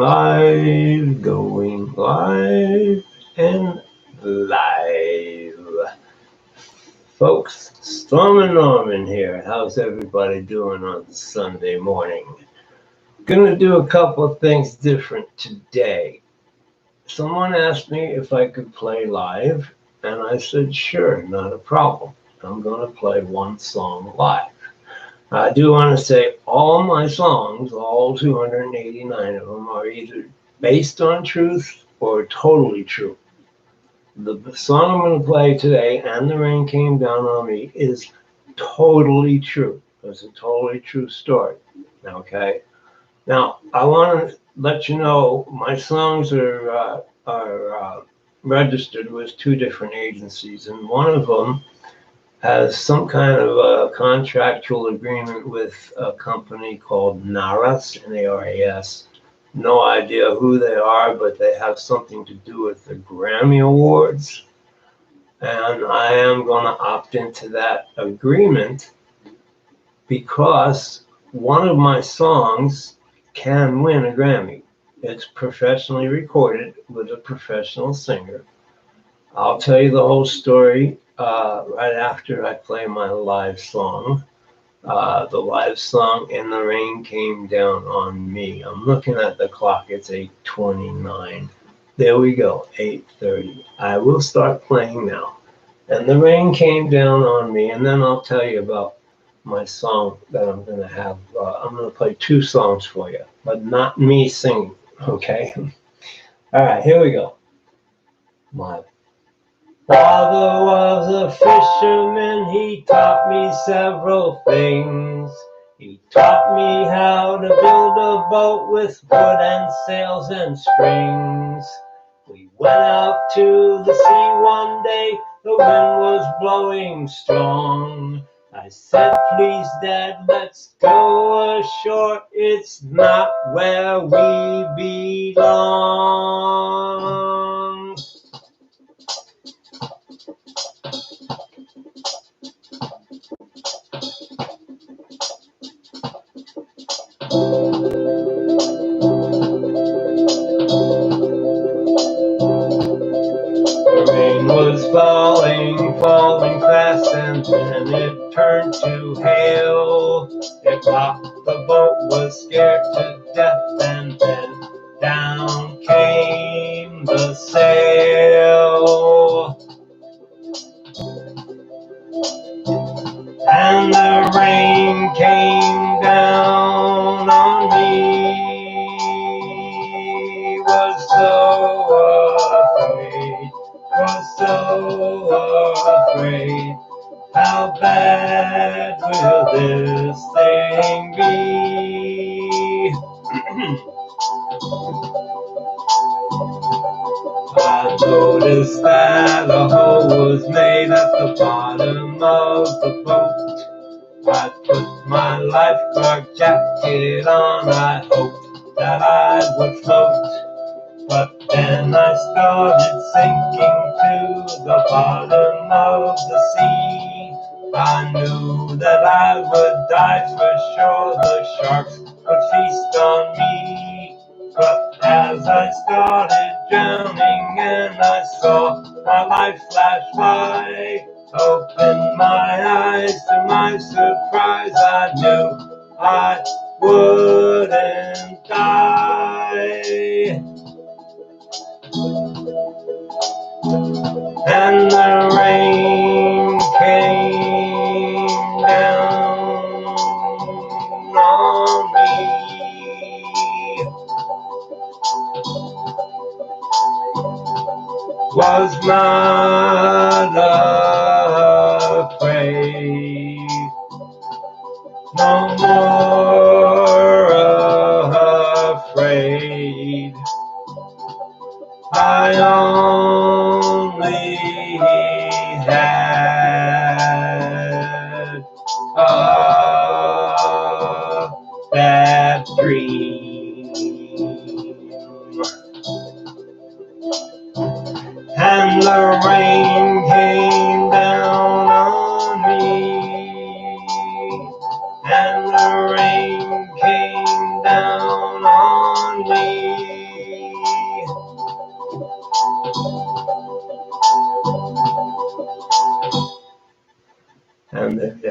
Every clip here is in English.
going live and live. Folks, Storm and Norman here. How's everybody doing on Sunday morning? Gonna do a couple of things different today. Someone asked me if I could play live, and I said, sure, not a problem. I'm gonna play one song live. I do want to say all my songs, all 289 of them, are either based on truth or totally true. The song I'm going to play today, And the Rain Came Down on Me, is totally true. It's a totally true story. Okay? Now, I want to let you know my songs are registered with two different agencies, and one of them has some kind of a contractual agreement with a company called NARAS, N-A-R-A-S. No idea who they are, but they have something to do with the Grammy Awards. And I am going to opt into that agreement because one of my songs can win a Grammy. It's professionally recorded with a professional singer. I'll tell you the whole story right after I play my live song. The live song, And the Rain Came Down on Me. I'm looking at the clock. It's 8:29. There we go, 8:30. I will start playing now. And the Rain Came Down on Me, and then I'll tell you about my song that I'm going to have. I'm going to play two songs for you, but not me singing, okay? All right, here we go. My father was a fisherman, he taught me several things. He taught me how to build a boat with wood and sails and strings. We went out to the sea one day, the wind was blowing strong. I said, please, Dad, let's go ashore, it's not where we belong. The rain was falling fast, and then it turned to hail. It rocked, the boat was scared to death, and then down came the sail. And the rain came down on me. Was so afraid. How bad will this thing be? I noticed that a hole was made at the bottom of the boat. I put my lifeguard jacket on, I hoped that I would float. But then I started sinking to the bottom of the sea. I knew that I would die for sure, the sharks would feast on me. But as I started drowning and I saw my life flash by, opened my eyes, to my surprise I knew I wouldn't die. And the rain came down on me. Was not afraid, no more afraid. I only had a bad dream. And the rain came down on me. And the rain came down on me.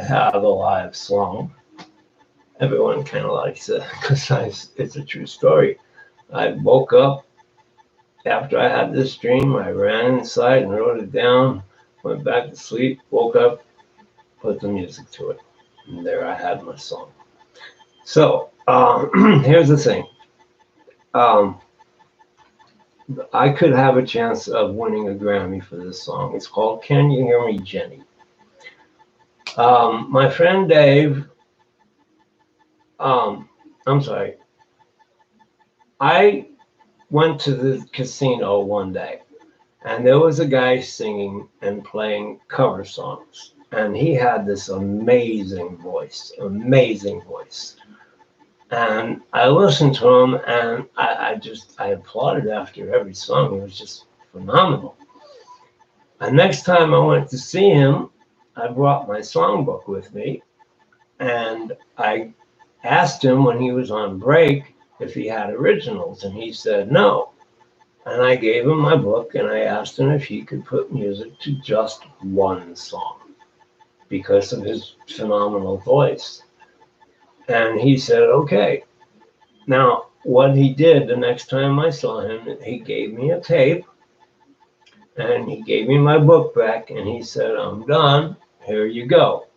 have a live song. Everyone kind of likes it because it's a true story. I woke up after I had this dream. I ran inside and wrote it down, went back to sleep, woke up, put the music to it. And there I had my song. So here's the thing. I could have a chance of winning a Grammy for this song. It's called Can You Hear Me, Jenny? My friend Dave, I'm sorry, I went to the casino one day and there was a guy singing and playing cover songs. And he had this amazing voice. And I listened to him and I applauded after every song. He was just phenomenal. And next time I went to see him, I brought my songbook with me and I asked him when he was on break if he had originals, and he said no. And I gave him my book and I asked him if he could put music to just one song because of his phenomenal voice. And he said, okay. Now, what he did the next time I saw him, he gave me a tape and he gave me my book back and he said, I'm done. Here you go.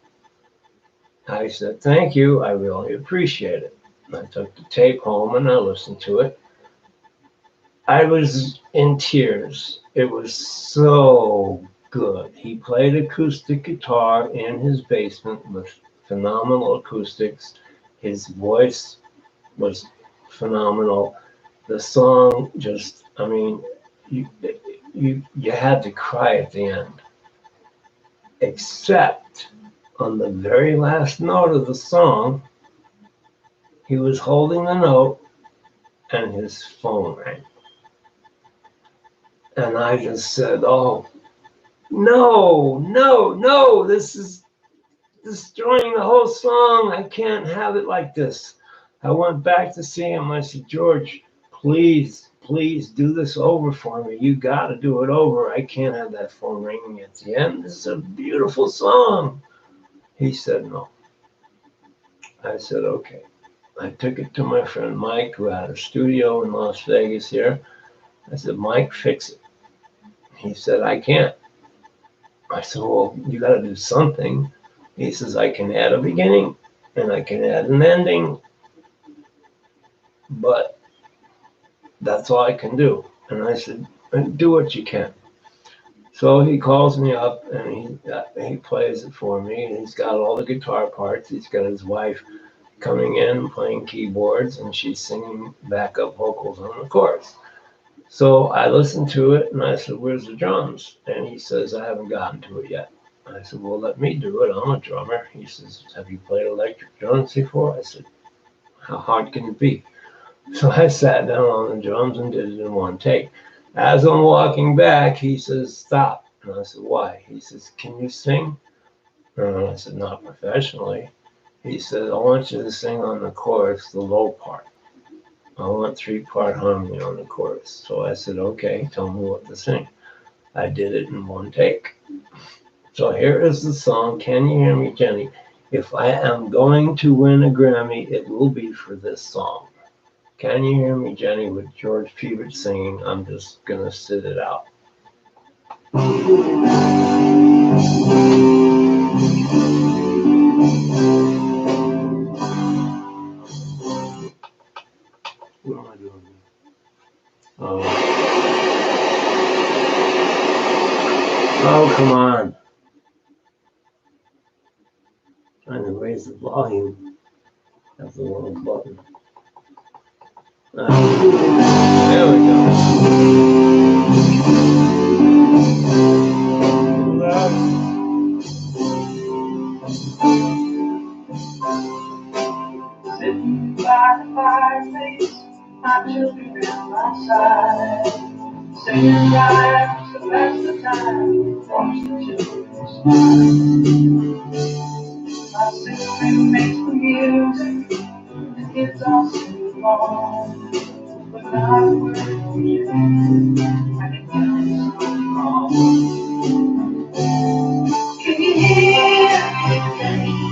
I said, thank you. I really appreciate it. I took the tape home and I listened to it. I was in tears. It was so good. He played acoustic guitar in his basement with phenomenal acoustics. His voice was phenomenal. The song just, I mean, you had to cry at the end. Except on the very last note of the song, he was holding the note and his phone rang. And I just said, oh, no, this is destroying the whole song. I can't have it like this. I went back to see him. I said, George, please do this over for me. You got to do it over. I can't have that phone ringing at the end. This is a beautiful song. He said, no. I said, okay. I took it to my friend Mike, who had a studio in Las Vegas here. I said, Mike, fix it. He said, I can't. I said, well, you got to do something. He says, I can add a beginning and I can add an ending, but that's all I can do. And I said, do what you can. So he calls me up and he plays it for me. And he's got all the guitar parts. He's got his wife coming in and playing keyboards, and she's singing backup vocals on the chorus. So I listened to it and I said, where's the drums? And he says, I haven't gotten to it yet. I said, well, let me do it. I'm a drummer. He says, have you played electric drums before? I said, how hard can it be? So I sat down on the drums and did it in one take. As I'm walking back, he says, stop. And I said, why? He says, can you sing? And I said, not professionally. He said, I want you to sing on the chorus, the low part. I want 3-part harmony on the chorus. So I said, okay, tell me what to sing. I did it in one take. So here is the song, Can You Hear Me, Jenny? If I am going to win a Grammy, it will be for this song. Can You Hear Me, Jenny, with George Peebert singing. I'm just going to sit it out. What am I doing? Oh, come on. Trying to raise the volume. That's the wrong button. There we go. Sitting by the fireplace, my children at my side, singing rhymes to pass the time, watch the children smile. My sister makes the music, the kids all sing along, but not a word from you, and it feels so wrong. Can you hear me, Jenny?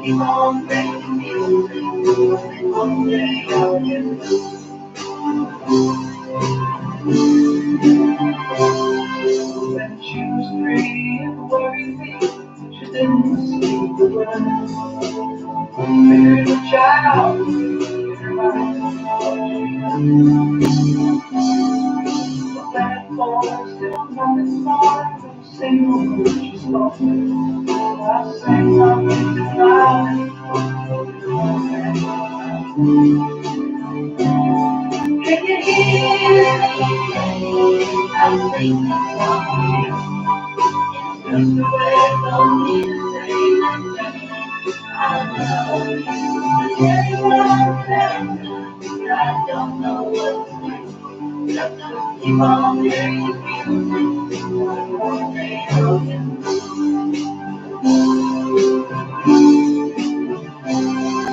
Keep on making music, one day I'll get when she was free and worried me, she didn't speak the word. Figured a child in her mind. But that boy still nothing more than a single word she spoke. I sang something divine. Can you hear me? I'm thinking of you. Just the way for me to say that I love you. Yeah, you are there, but I don't know what to do. Just to keep on hearing music. One day I'll get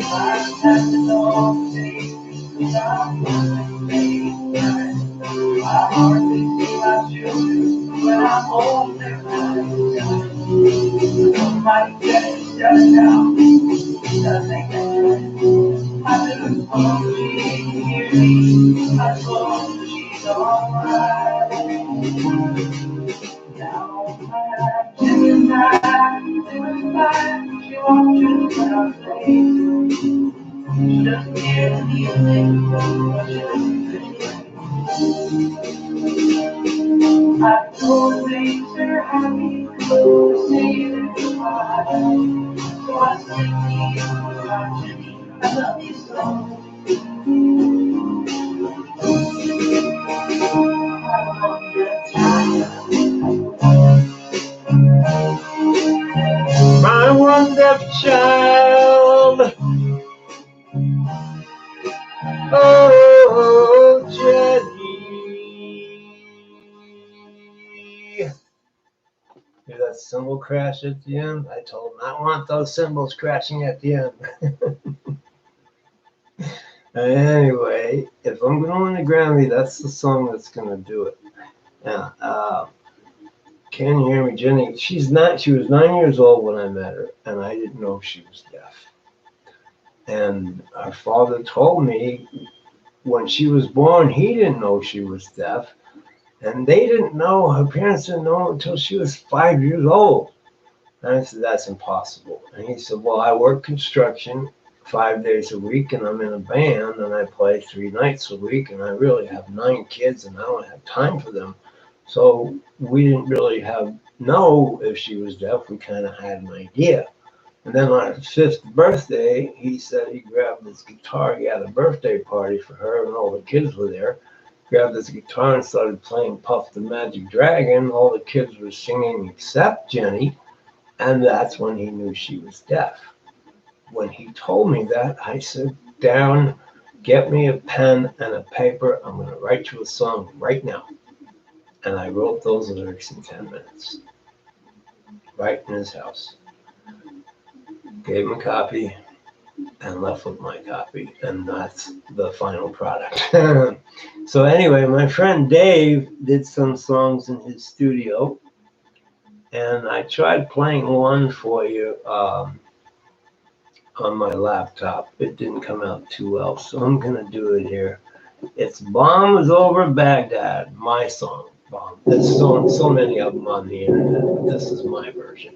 I have to know without my I hardly see my children when I'm home there. Somebody get shut down. Doesn't I just hope she can hear me. I hope she's alright. Now I'm checking back. She watches what I say. She doesn't hear the music, but she listens. I know it makes her happy to see that you're mine. So I sing to you, my Jenny, I love you so. I want your My one deaf child, oh Jenny. Hear that cymbal crash at the end? I told him I want those cymbals crashing at the end. Anyway, if I'm going to win a Grammy, that's the song that's going to do it. Now, can you hear me, Jenny? She was 9 years old when I met her, and I didn't know she was deaf. And our father told me when she was born, he didn't know she was deaf. And they didn't know, her parents didn't know until she was 5 years old. And I said, that's impossible. And he said, well, I work construction 5 days a week, and I'm in a band, and I play 3 nights a week, and I really have 9 kids, and I don't have time for them. So we didn't really know if she was deaf. We kind of had an idea. And then on her 5th birthday, he said he grabbed his guitar. He had a birthday party for her, and all the kids were there. Grabbed his guitar and started playing Puff the Magic Dragon. All the kids were singing except Jenny, and that's when he knew she was deaf. When he told me that, I said, down, get me a pen and a paper. I'm going to write you a song right now. And I wrote those lyrics in 10 minutes, right in his house. Gave him a copy and left with my copy, and that's the final product. So anyway, my friend Dave did some songs in his studio, and I tried playing one for you on my laptop. It didn't come out too well, so I'm going to do it here. It's Bombs Over Baghdad, my song, Bomb. There's so many of them on the internet, but this is my version.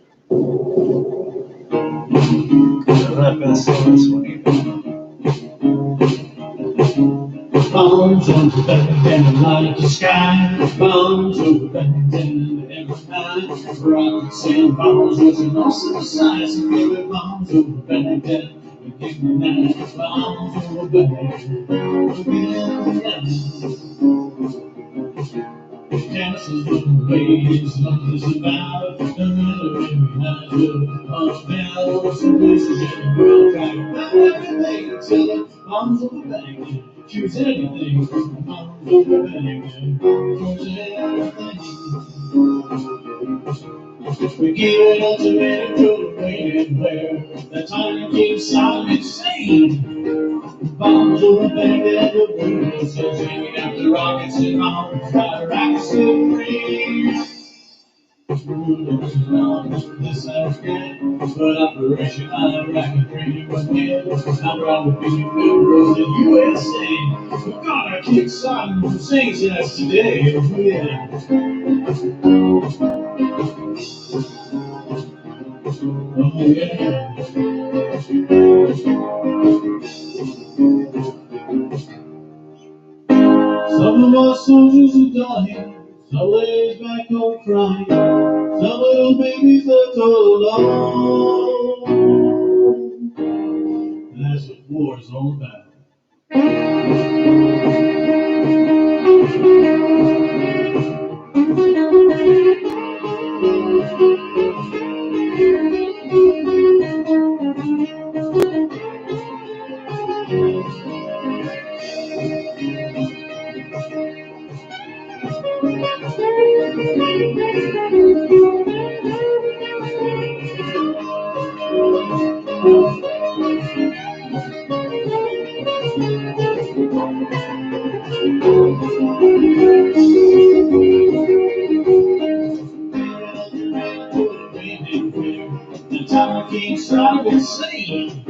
I'm not going to sing this one either. bombs over Baghdad and light the sky. Bombs over Baghdad and every night. Rockets and bombs was an awesome sight. So baby, bombs over Baghdad. We give me night. Bombs over Baghdad. We give me night. Dances with the ladies, lunches about. The military night of bells and places in the world. Trying everything till the bombs over Baghdad. Choose anything from the bombs over Baghdad. Choose anything. We give it ultimate to the waiting where the time keeps on insane. Bombs over Baghdad, the world still singing after rockets and bombs. Iraq is still free. This sounds good, but Operation Iraqi Freedom was dead. I'm proud to be a member of the USA. We're gonna kick Saddam Hussein's ass today. Yeah. Oh yeah. Some of our soldiers are dying. Some ladies back home crying. Some little babies left all alone. That's what war is all about. The time came Saddam Hussein.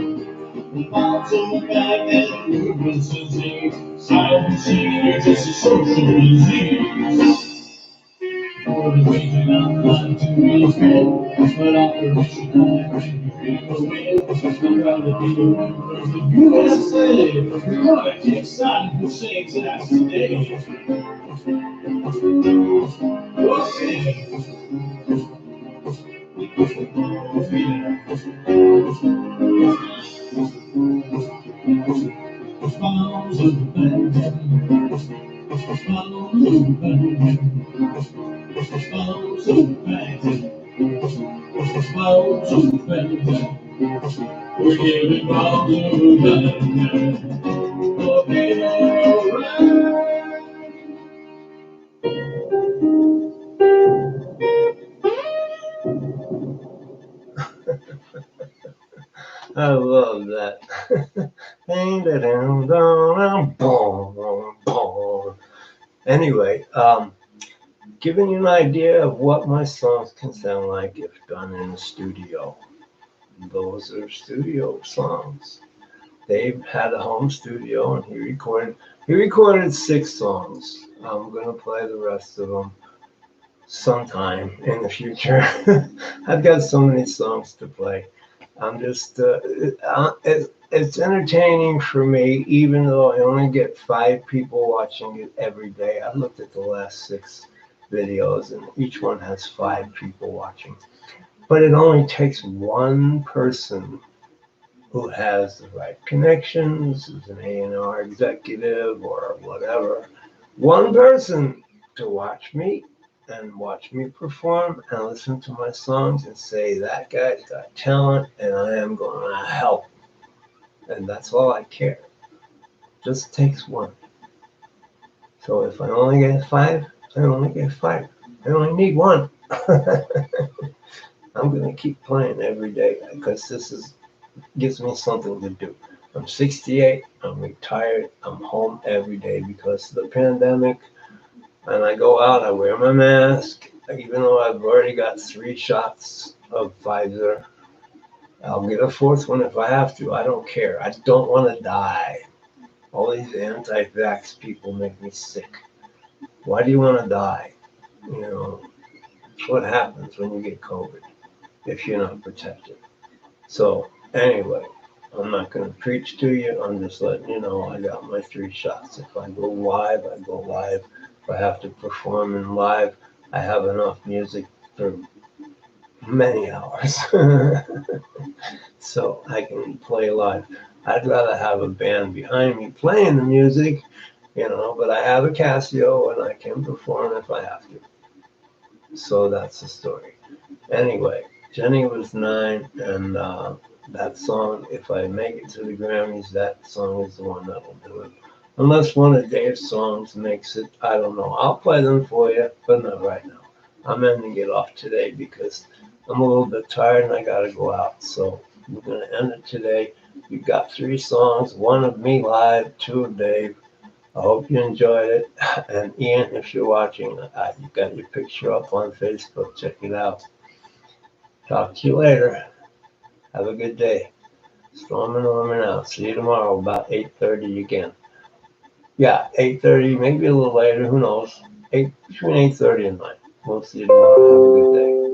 The bombs over Baghdad, the world still singing. Saddam Hussein, you're just a social disease. For the raging online to repent, but Operation Iraqi Freedom will win. I'm proud to be a member of the USA. We're gonna kick Saddam Hussein's ass today. Okay. Bombs over Baghdad. Bombs over Baghdad. Bombs over Baghdad. Bombs over Baghdad. We're giving bombs over Baghdad. Okay, I love that. Anyway, giving you an idea of what my songs can sound like if done in the studio. Those are studio songs. Dave had a home studio and he recorded 6 songs. I'm gonna play the rest of them sometime in the future. I've got so many songs to play. I'm just it's entertaining for me, even though I only get 5 people watching it every day. I looked at the last 6 videos and each one has 5 people watching. But it only takes one person who has the right connections, who's an A&R executive or whatever. One person to watch me and watch me perform and listen to my songs and say, that guy's got talent and I am going to help. And that's all I care. Just takes one. So if I only get 5, I only get 5. I only need one. I'm going to keep playing every day because gives me something to do. I'm 68, I'm retired, I'm home every day because of the pandemic. And I go out, I wear my mask, even though I've already got 3 shots of Pfizer. I'll get a 4th one if I have to. I don't care. I don't want to die. All these anti-vax people make me sick. Why do you want to die? You know, what happens when you get COVID if you're not protected? So anyway, I'm not going to preach to you. I'm just letting you know I got my 3 shots. If I go live, I go live. If I have to perform in live, I have enough music for many hours. So I can play live. I'd rather have a band behind me playing the music, but I have a Casio and I can perform if I have to. So that's the story. Anyway, Jenny was 9 and that song, if I make it to the Grammys, that song is the one that'll do it. Unless one of Dave's songs makes it, I don't know. I'll play them for you, but not right now. I'm ending it off today because I'm a little bit tired and I got to go out. So we're going to end it today. You got 3 songs, 1 of me live, 2 of Dave. I hope you enjoyed it. And Ian, if you're watching, you got your picture up on Facebook. Check it out. Talk to you later. Have a good day. Storm and Norman out. See you tomorrow about 8:30 again. Yeah, 8:30, maybe a little later. Who knows? Between 8:30 and 9. We'll see you tomorrow. Have a good day.